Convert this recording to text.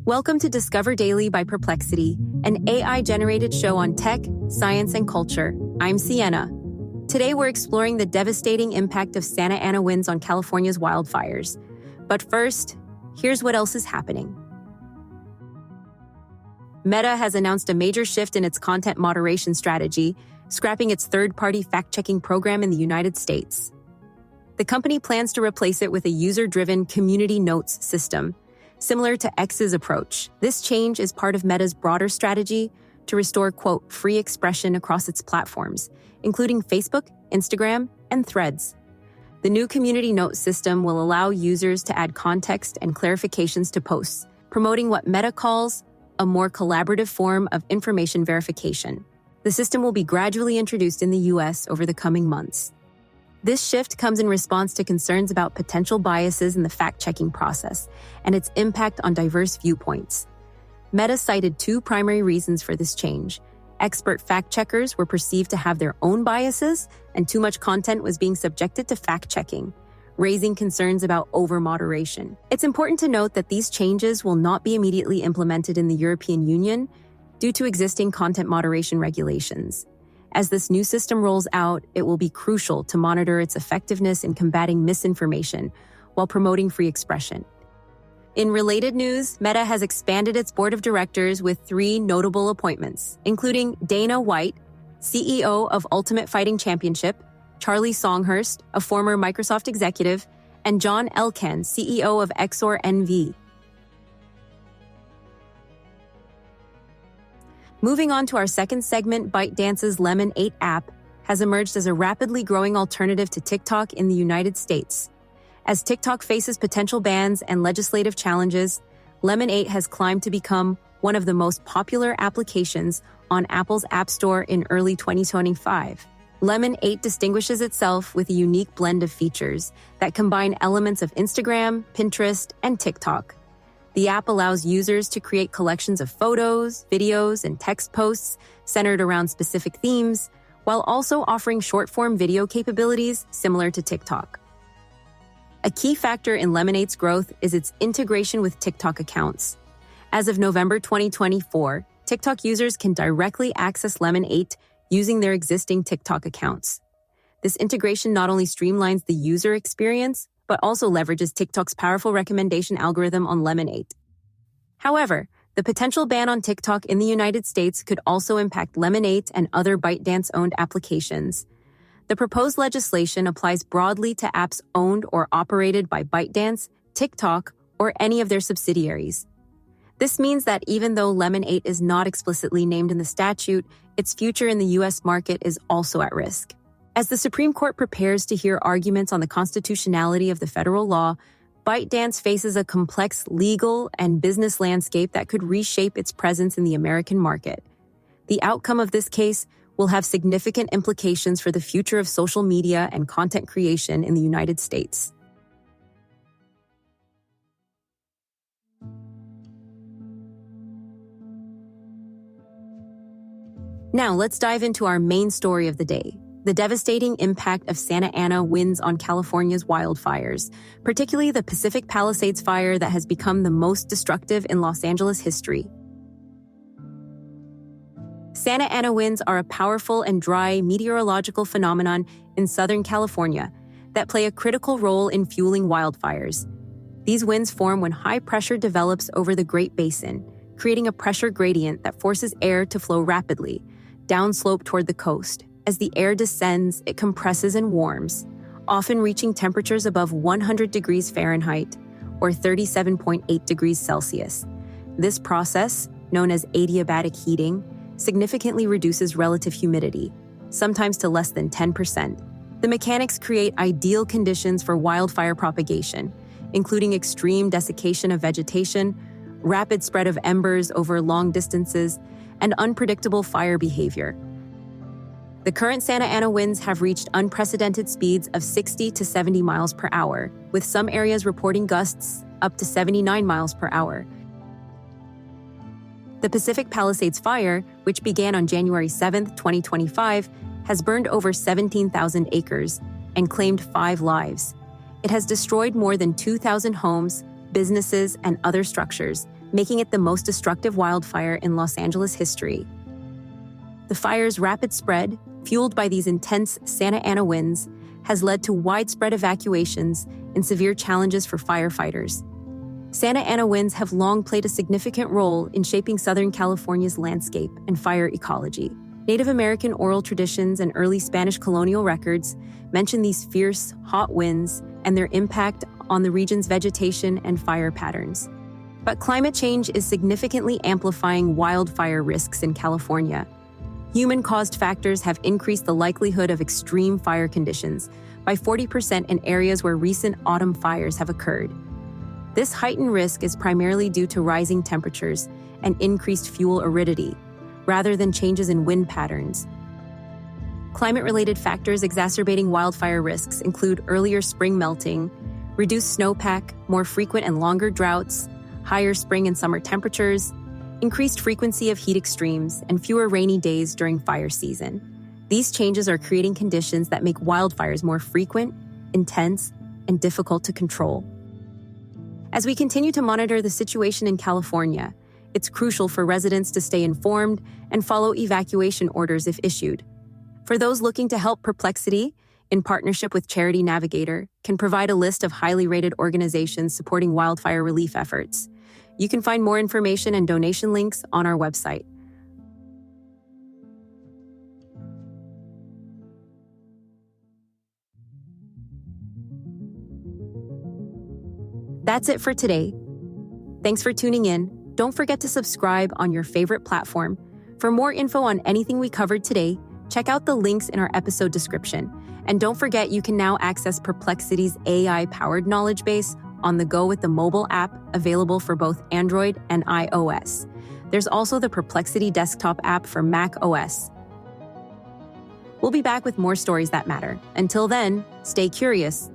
Welcome to Discover Daily by Perplexity, an AI-generated show on tech, science, and culture. I'm Sienna. Today we're exploring the devastating impact of Santa Ana winds on California's wildfires. But first, here's what else is happening. Meta has announced a major shift in its content moderation strategy, scrapping its third-party fact-checking program in the United States. The company plans to replace it with a user-driven community notes system, similar to X's approach. This change is part of Meta's broader strategy to restore, quote, free expression across its platforms, including Facebook, Instagram, and Threads. The new community note system will allow users to add context and clarifications to posts, promoting what Meta calls a more collaborative form of information verification. The system will be gradually introduced in the US over the coming months. This shift comes in response to concerns about potential biases in the fact-checking process and its impact on diverse viewpoints. Meta cited two primary reasons for this change. Expert fact-checkers were perceived to have their own biases, and too much content was being subjected to fact-checking, raising concerns about over-moderation. It's important to note that these changes will not be immediately implemented in the European Union due to existing content moderation regulations. As this new system rolls out, it will be crucial to monitor its effectiveness in combating misinformation while promoting free expression. In related news, Meta has expanded its board of directors with three notable appointments, including Dana White, CEO of Ultimate Fighting Championship, Charlie Songhurst, a former Microsoft executive, and John Elkann, CEO of Exor NV. Moving on to our second segment, ByteDance's Lemon8 app has emerged as a rapidly growing alternative to TikTok in the United States. As TikTok faces potential bans and legislative challenges, Lemon8 has climbed to become one of the most popular applications on Apple's App Store in early 2025. Lemon8 distinguishes itself with a unique blend of features that combine elements of Instagram, Pinterest, and TikTok. The app allows users to create collections of photos, videos, and text posts centered around specific themes, while also offering short-form video capabilities similar to TikTok. A key factor in Lemon8's growth is its integration with TikTok accounts. As of November 2024, TikTok users can directly access Lemon8 using their existing TikTok accounts. This integration not only streamlines the user experience, but also leverages TikTok's powerful recommendation algorithm on Lemon8. However, the potential ban on TikTok in the United States could also impact Lemon8 and other ByteDance-owned applications. The proposed legislation applies broadly to apps owned or operated by ByteDance, TikTok, or any of their subsidiaries. This means that even though Lemon8 is not explicitly named in the statute, its future in the U.S. market is also at risk. As the Supreme Court prepares to hear arguments on the constitutionality of the federal law, ByteDance faces a complex legal and business landscape that could reshape its presence in the American market. The outcome of this case will have significant implications for the future of social media and content creation in the United States. Now, let's dive into our main story of the day: the devastating impact of Santa Ana winds on California's wildfires, particularly the Pacific Palisades Fire that has become the most destructive in Los Angeles history. Santa Ana winds are a powerful and dry meteorological phenomenon in Southern California that play a critical role in fueling wildfires. These winds form when high pressure develops over the Great Basin, creating a pressure gradient that forces air to flow rapidly downslope toward the coast. As the air descends, it compresses and warms, often reaching temperatures above 100 degrees Fahrenheit or 37.8 degrees Celsius. This process, known as adiabatic heating, significantly reduces relative humidity, sometimes to less than 10%. The mechanics create ideal conditions for wildfire propagation, including extreme desiccation of vegetation, rapid spread of embers over long distances, and unpredictable fire behavior. The current Santa Ana winds have reached unprecedented speeds of 60 to 70 miles per hour, with some areas reporting gusts up to 79 miles per hour. The Pacific Palisades Fire, which began on January 7, 2025, has burned over 17,000 acres and claimed 5 lives. It has destroyed more than 2,000 homes, businesses, and other structures, making it the most destructive wildfire in Los Angeles history. The fire's rapid spread, fueled by these intense Santa Ana winds, has led to widespread evacuations and severe challenges for firefighters. Santa Ana winds have long played a significant role in shaping Southern California's landscape and fire ecology. Native American oral traditions and early Spanish colonial records mention these fierce, hot winds and their impact on the region's vegetation and fire patterns. But climate change is significantly amplifying wildfire risks in California. Human-caused factors have increased the likelihood of extreme fire conditions by 40% in areas where recent autumn fires have occurred. This heightened risk is primarily due to rising temperatures and increased fuel aridity, rather than changes in wind patterns. Climate-related factors exacerbating wildfire risks include earlier spring melting, reduced snowpack, more frequent and longer droughts, higher spring and summer temperatures, increased frequency of heat extremes, and fewer rainy days during fire season. These changes are creating conditions that make wildfires more frequent, intense, and difficult to control. As we continue to monitor the situation in California, it's crucial for residents to stay informed and follow evacuation orders if issued. For those looking to help, Perplexity, in partnership with Charity Navigator, can provide a list of highly rated organizations supporting wildfire relief efforts. You can find more information and donation links on our website. That's it for today. Thanks for tuning in. Don't forget to subscribe on your favorite platform. For more info on anything we covered today, check out the links in our episode description. And don't forget, you can now access Perplexity's AI-powered knowledge base on the go with the mobile app available for both Android and iOS. There's also the Perplexity desktop app for Mac OS. We'll be back with more stories that matter. Until then, stay curious,